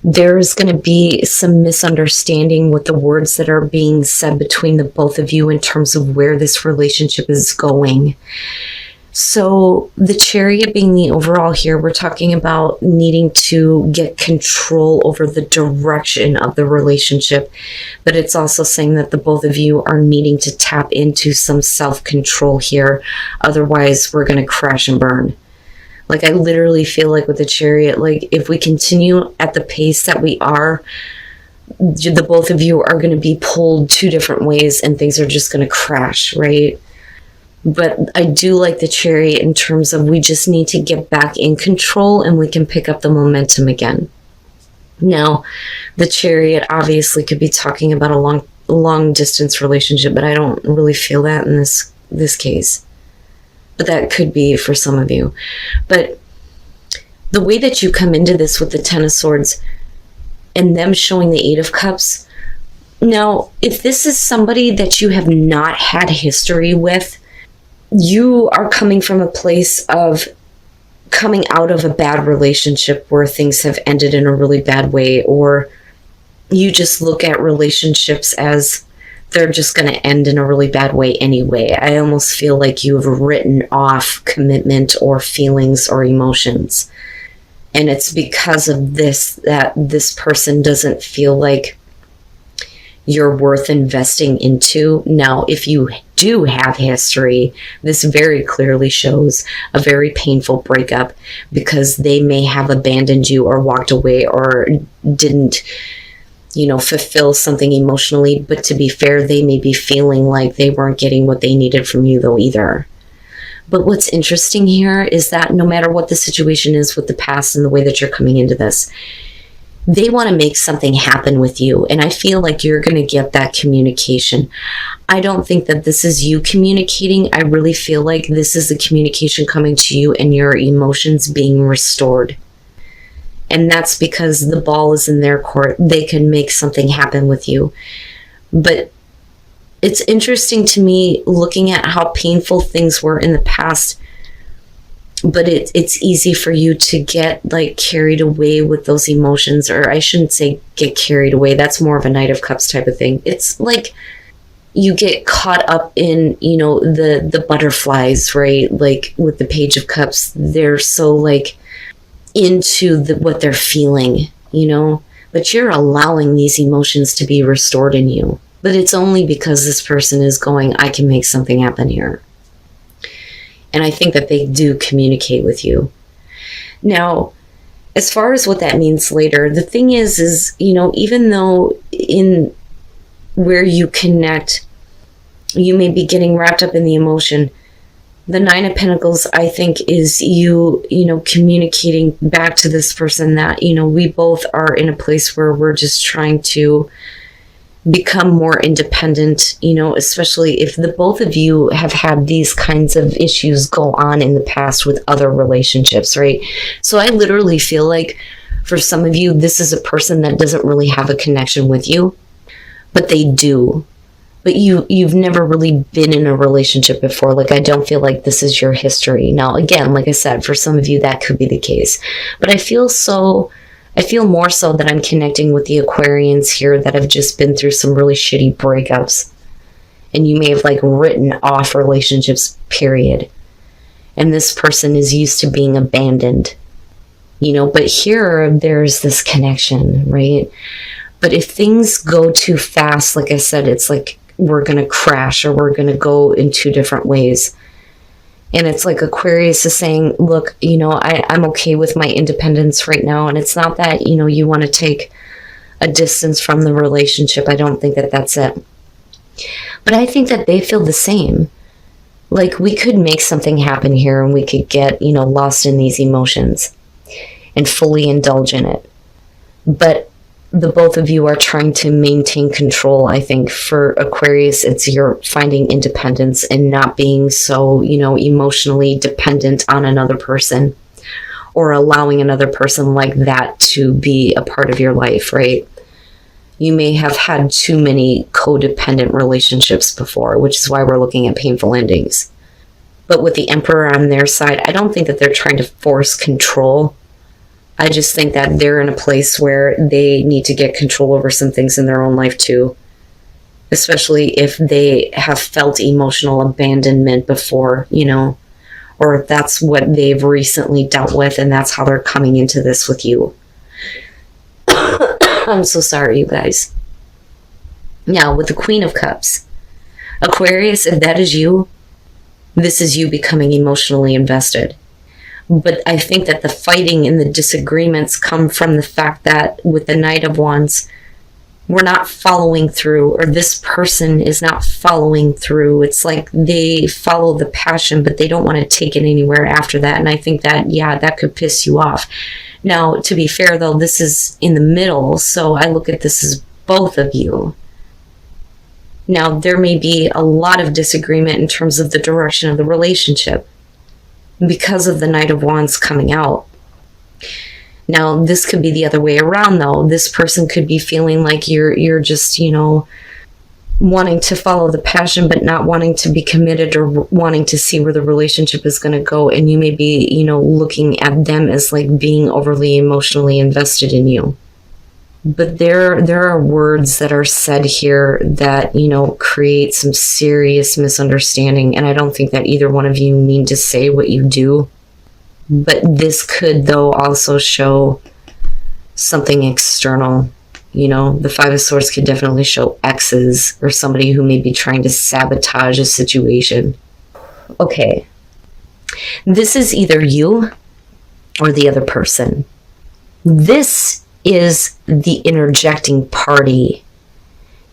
there's going to be some misunderstanding with the words that are being said between the both of you in terms of where this relationship is going. So the Chariot being the overall here, we're talking about needing to get control over the direction of the relationship. But it's also saying that the both of you are needing to tap into some self-control here. Otherwise, we're going to crash and burn. Like, I literally feel like with the Chariot, like, if we continue at the pace that we are, the both of you are going to be pulled two different ways and things are just going to crash, right? But I do like the Chariot in terms of we just need to get back in control and we can pick up the momentum again. Now, the Chariot obviously could be talking about a long distance relationship, but I don't really feel that in this case. But that could be for some of you. But the way that you come into this with the Ten of Swords and them showing the Eight of Cups. Now, if this is somebody that you have not had history with, you are coming from a place of coming out of a bad relationship where things have ended in a really bad way, or you just look at relationships as they're just going to end in a really bad way anyway. I almost feel like you have written off commitment or feelings or emotions. And it's because of this that this person doesn't feel like you're worth investing into. Now, if you do have history, this very clearly shows a very painful breakup because they may have abandoned you or walked away or didn't, fulfill something emotionally. But to be fair, they may be feeling like they weren't getting what they needed from you though either. But what's interesting here is that no matter what the situation is with the past and the way that you're coming into this, they want to make something happen with you. And I feel like you're going to get that communication. I don't think that this is you communicating. I really feel like this is the communication coming to you and your emotions being restored. And that's because the ball is in their court. They can make something happen with you. But it's interesting to me looking at how painful things were in the past. But it's easy for you to get carried away with those emotions, or I shouldn't say get carried away. That's more of a Knight of Cups type of thing. It's like you get caught up in, the butterflies, right? Like with the Page of Cups, they're so into what they're feeling, but you're allowing these emotions to be restored in you. But it's only because this person is going, I can make something happen here. And I think that they do communicate with you. Now, as far as what that means later, the thing is, even though in where you connect, you may be getting wrapped up in the emotion, the Nine of Pentacles, I think, is you communicating back to this person that, we both are in a place where we're just trying to become more independent, especially if the both of you have had these kinds of issues go on in the past with other relationships, right? So I literally feel like for some of you, this is a person that doesn't really have a connection with you, but they do. But you've never really been in a relationship before. I don't feel like this is your history. Now, again, like I said, for some of you, that could be the case. But I feel more so that I'm connecting with the Aquarians here that have just been through some really shitty breakups. And you may have written off relationships, period. And this person is used to being abandoned. But here there's this connection, right? But if things go too fast, like I said, it's like we're going to crash or we're going to go in two different ways. And it's like Aquarius is saying, look, I'm okay with my independence right now. And it's not that, you want to take a distance from the relationship. I don't think that that's it. But I think that they feel the same. We could make something happen here and we could get, lost in these emotions and fully indulge in it. But the both of you are trying to maintain control. I think for Aquarius, it's you're finding independence and not being so, emotionally dependent on another person or allowing another person like that to be a part of your life, right? You may have had too many codependent relationships before, which is why we're looking at painful endings. But with the Emperor on their side, I don't think that they're trying to force control. I just think that they're in a place where they need to get control over some things in their own life too. Especially if they have felt emotional abandonment before, or if that's what they've recently dealt with and that's how they're coming into this with you. I'm so sorry, you guys. Now, with the Queen of Cups, Aquarius, if that is you, this is you becoming emotionally invested. But I think that the fighting and the disagreements come from the fact that with the Knight of Wands, we're not following through, or this person is not following through. It's like they follow the passion, but they don't want to take it anywhere after that. And I think that, yeah, that could piss you off. Now, to be fair, though, this is in the middle, so I look at this as both of you. Now, there may be a lot of disagreement in terms of the direction of the relationship because of the Knight of Wands coming out. Now, this could be the other way around, though. This person could be feeling like you're just, wanting to follow the passion, but not wanting to be committed or wanting to see where the relationship is going to go. And you may be, looking at them as like being overly emotionally invested in you. But there are words that are said here that, create some serious misunderstanding. And I don't think that either one of you mean to say what you do. But this could, though, also show something external. The Five of Swords could definitely show exes or somebody who may be trying to sabotage a situation. Okay. This is either you or the other person. This is the interjecting party.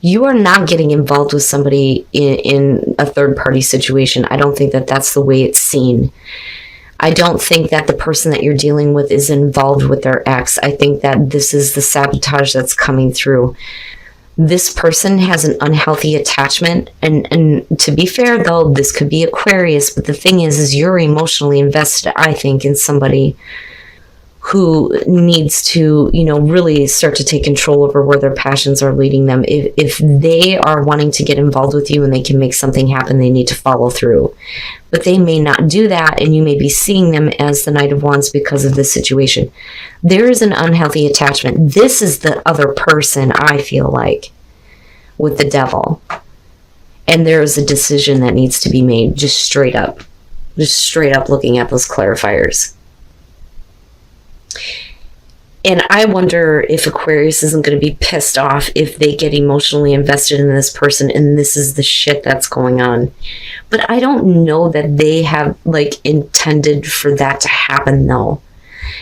You are not getting involved with somebody in a third-party situation. I don't think that that's the way it's seen. I don't think that the person that you're dealing with is involved with their ex. I think that this is the sabotage that's coming through. This person has an unhealthy attachment. And to be fair, though, this could be Aquarius. But the thing is you're emotionally invested, I think, in somebody who needs to, really start to take control over where their passions are leading them. If they are wanting to get involved with you and they can make something happen, they need to follow through. But they may not do that, and you may be seeing them as the Knight of Wands because of this situation. There is an unhealthy attachment. This is the other person, I feel like, with the Devil. And there is a decision that needs to be made, just straight up looking at those clarifiers. And I wonder if Aquarius isn't going to be pissed off if they get emotionally invested in this person and this is the shit that's going on. But I don't know that they have intended for that to happen, though.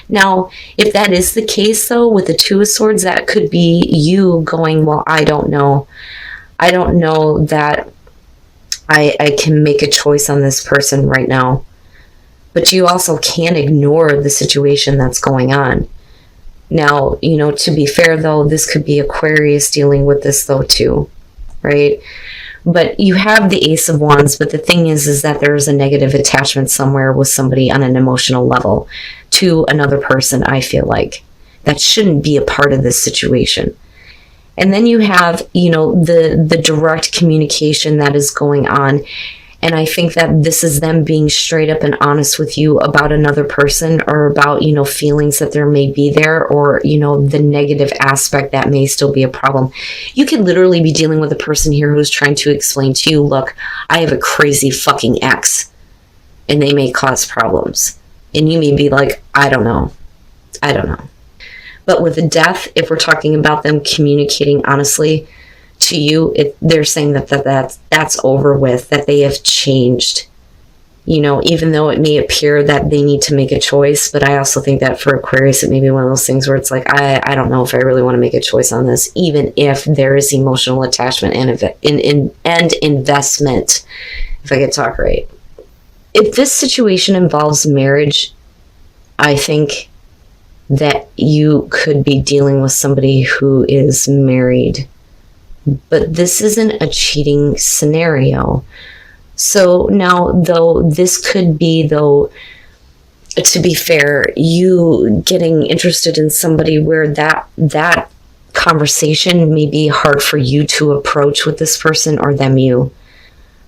Now, if that is the case, though, with the Two of Swords, that could be you going, well, I don't know. I don't know that I can make a choice on this person right now. But you also can't ignore the situation that's going on. Now, to be fair, though, this could be Aquarius dealing with this, though, too, right? But you have the Ace of Wands, but the thing is that there's a negative attachment somewhere with somebody on an emotional level to another person, I feel like. That shouldn't be a part of this situation. And then you have, the direct communication that is going on. And I think that this is them being straight up and honest with you about another person or about, feelings that there may be there or, the negative aspect that may still be a problem. You could literally be dealing with a person here who's trying to explain to you, look, I have a crazy fucking ex, and they may cause problems. And you may be like, I don't know. But with the Death, if we're talking about them communicating honestly to you, they're saying that's over with, that they have changed, even though it may appear that they need to make a choice. But I also think that for Aquarius, it may be one of those things where it's like, I don't know if I really want to make a choice on this, even if there is emotional attachment and investment, if I could talk right. If this situation involves marriage, I think that you could be dealing with somebody who is married. But this isn't a cheating scenario. So now, though, this could be, though, to be fair, you getting interested in somebody where that conversation may be hard for you to approach with this person or them you.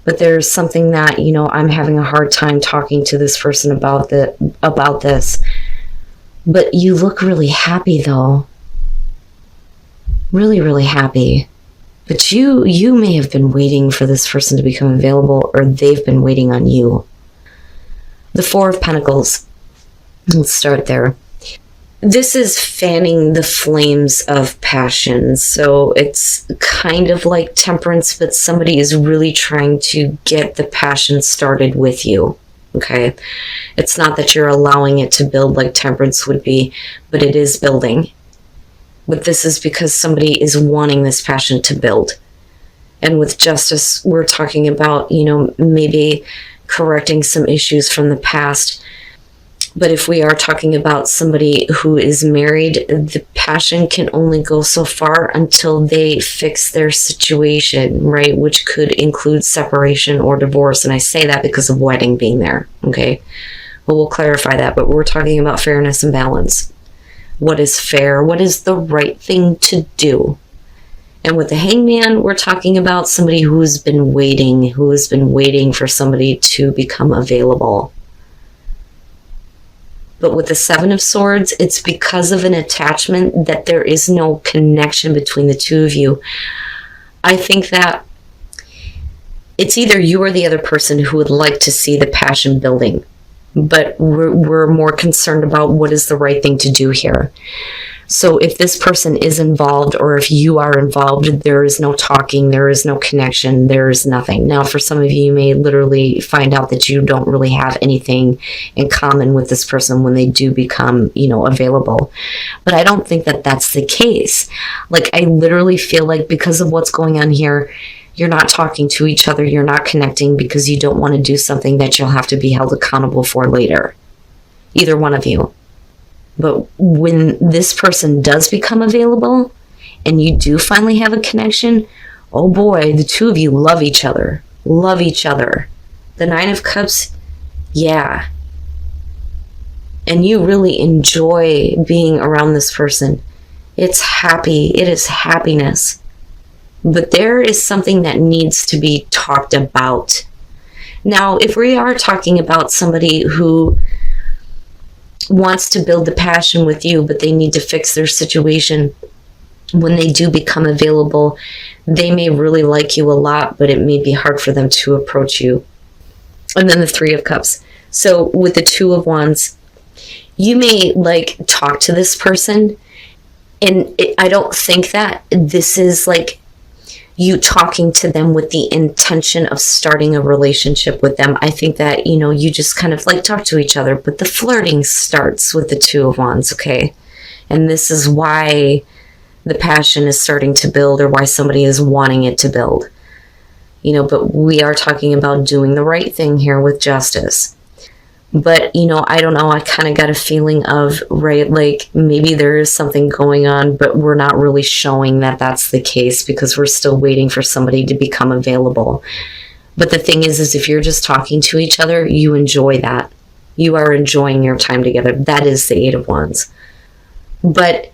But there's something that, I'm having a hard time talking to this person about this. But you look really happy though. Really, really happy. But you may have been waiting for this person to become available, or they've been waiting on you. The Four of Pentacles. Let's start there. This is fanning the flames of passion. So it's kind of like Temperance, but somebody is really trying to get the passion started with you. Okay? It's not that you're allowing it to build like Temperance would be, but it is building. But this is because somebody is wanting this passion to build. And with Justice, we're talking about, maybe correcting some issues from the past. But if we are talking about somebody who is married, the passion can only go so far until they fix their situation, right? Which could include separation or divorce. And I say that because of wedding being there, okay? But we'll clarify that. But we're talking about fairness and balance. What is fair? What is the right thing to do? And with the Hangman, we're talking about somebody who's been waiting for somebody to become available. But with the Seven of Swords, it's because of an attachment that there is no connection between the two of you. I think that it's either you or the other person who would like to see the passion building. But we're more concerned about what is the right thing to do here. So if this person is involved, or if you are involved, there is no talking, there is no connection, there is nothing. Now, for some of you, you may literally find out that you don't really have anything in common with this person when they do become, available. But I don't think that that's the case. Like, I literally feel like because of what's going on here, you're not talking to each other, you're not connecting because you don't want to do something that you'll have to be held accountable for later. Either one of you. But when this person does become available and you do finally have a connection, oh boy, the two of you love each other. Love each other. The Nine of Cups, yeah. And you really enjoy being around this person. It's happy. It is happiness. But there is something that needs to be talked about. Now, if we are talking about somebody who wants to build the passion with you, but they need to fix their situation, when they do become available, they may really like you a lot, but it may be hard for them to approach you. And then the Three of Cups. So with the Two of Wands, you may talk to this person, and I don't think that this is you talking to them with the intention of starting a relationship with them. I think that, you just kind of talk to each other, but the flirting starts with the Two of Wands, okay? And this is why the passion is starting to build, or why somebody is wanting it to build. But we are talking about doing the right thing here with Justice. But, I don't know, I kind of got a feeling of, right, maybe there is something going on, but we're not really showing that that's the case because we're still waiting for somebody to become available. But the thing is if you're just talking to each other, you enjoy that. You are enjoying your time together. That is the Eight of Wands. But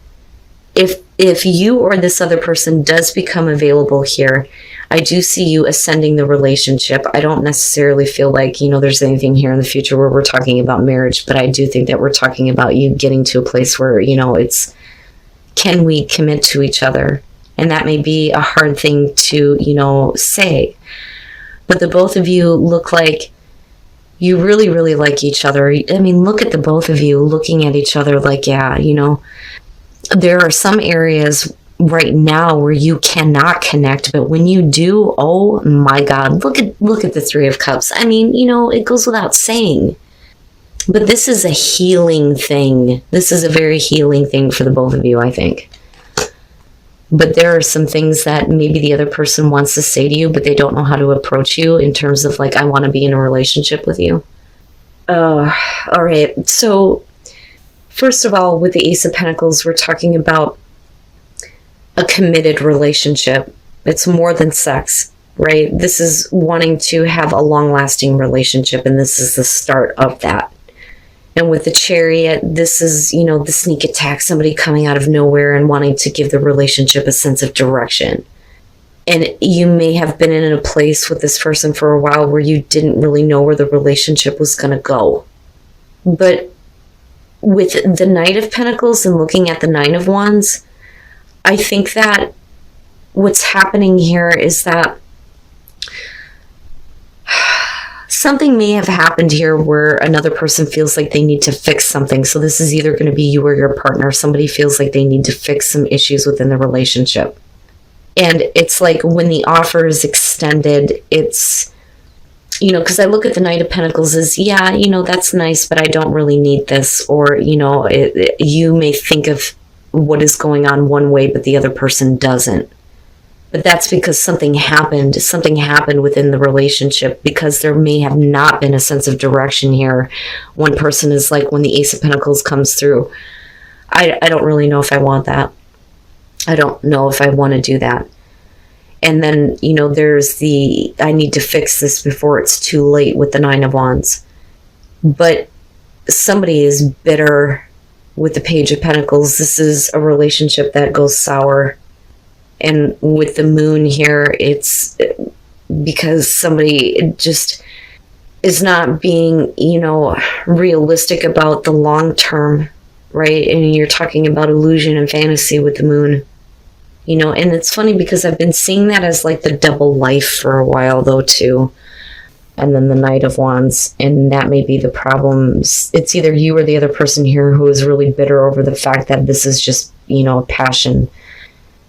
if you or this other person does become available here, I do see you ascending the relationship. I don't necessarily feel like, there's anything here in the future where we're talking about marriage, but I do think that we're talking about you getting to a place where, it's, can we commit to each other? And that may be a hard thing to, say. But the both of you look like you really, really like each other. I mean, look at the both of you looking at each other there are some areas right now where you cannot connect, but when you do, oh my God, look at the Three of Cups. I mean, it goes without saying. But this is a healing thing. This is a very healing thing for the both of you, I think. But there are some things that maybe the other person wants to say to you, but they don't know how to approach you in terms of I want to be in a relationship with you. All right. So first of all, with the Ace of Pentacles, we're talking about a committed relationship. It's more than sex, right? This is wanting to have a long-lasting relationship, and this is the start of that. And with the Chariot, this is, the sneak attack, somebody coming out of nowhere and wanting to give the relationship a sense of direction. And you may have been in a place with this person for a while where you didn't really know where the relationship was going to go. But with the Knight of Pentacles and looking at the Nine of Wands, I think that what's happening here is that something may have happened here where another person feels like they need to fix something. So this is either going to be you or your partner. Somebody feels like they need to fix some issues within the relationship. And it's like when the offer is extended, it's, you know, because I look at the Knight of Pentacles as, yeah, you know, that's nice, but I don't really need this. Or, you know, you may think of what is going on one way, but the other person doesn't. But that's because something happened within the relationship, because there may have not been a sense of direction here. One person is like, when the Ace of Pentacles comes through, I don't really know if I want that. I don't know if I want to do that. And then, you know, there's the, I need to fix this before it's too late with the Nine of Wands. But somebody is bitter with the Page of Pentacles. This is a relationship that goes sour. And with the Moon here, it's because somebody just is not being, you know, realistic about the long term, right? And you're talking about illusion and fantasy with the Moon. You know, and it's funny because I've been seeing that as like the double life for a while though too. And then the Knight of Wands, and that may be the problems. It's either you or the other person here who is really bitter over the fact that this is just, you know, a passion.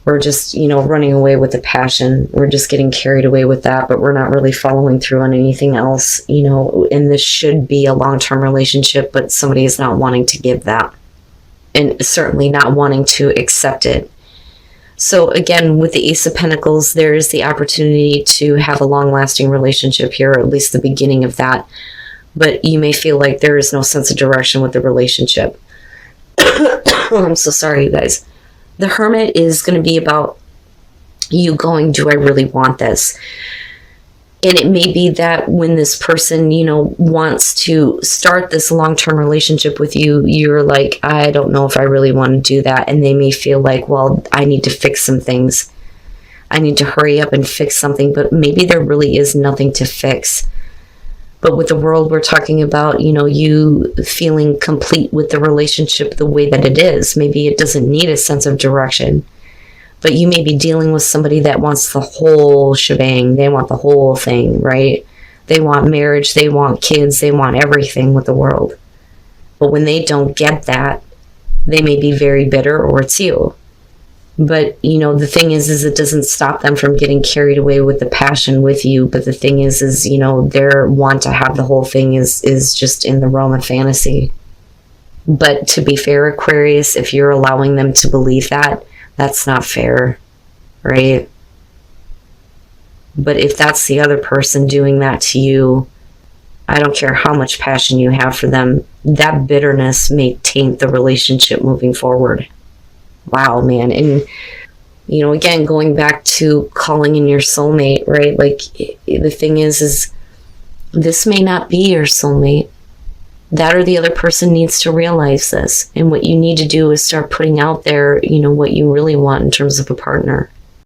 We're just, you know, running away with the passion. We're just getting carried away with that, but we're not really following through on anything else, you know, and this should be a long-term relationship, but somebody is not wanting to give that and certainly not wanting to accept it. So again, with the Ace of Pentacles, there is the opportunity to have a long-lasting relationship here, or at least the beginning of that. But you may feel like there is no sense of direction with the relationship. Oh, I'm so sorry, you guys. The Hermit is going to be about you going, do I really want this? And it may be that when this person, you know, wants to start this long-term relationship with you, you're like, I don't know if I really want to do that. And they may feel like, well, I need to fix some things. I need to hurry up and fix something. But maybe there really is nothing to fix. But with the World, we're talking about, you know, you feeling complete with the relationship the way that it is. Maybe it doesn't need a sense of direction. But you may be dealing with somebody that wants the whole shebang. They want the whole thing, right? They want marriage. They want kids. They want everything with the World. But when they don't get that, they may be very bitter, or it's you. But, you know, the thing is it doesn't stop them from getting carried away with the passion with you. But the thing is, you know, their want to have the whole thing is just in the realm of fantasy. But to be fair, Aquarius, if you're allowing them to believe that, that's not fair, right? But if that's the other person doing that to you, I don't care how much passion you have for them, that bitterness may taint the relationship moving forward. Wow, man. And, you know, again, going back to calling in your soulmate, right? Like, the thing is this may not be your soulmate. That or the other person needs to realize this. And what you need to do is start putting out there, you know, what you really want in terms of a partner.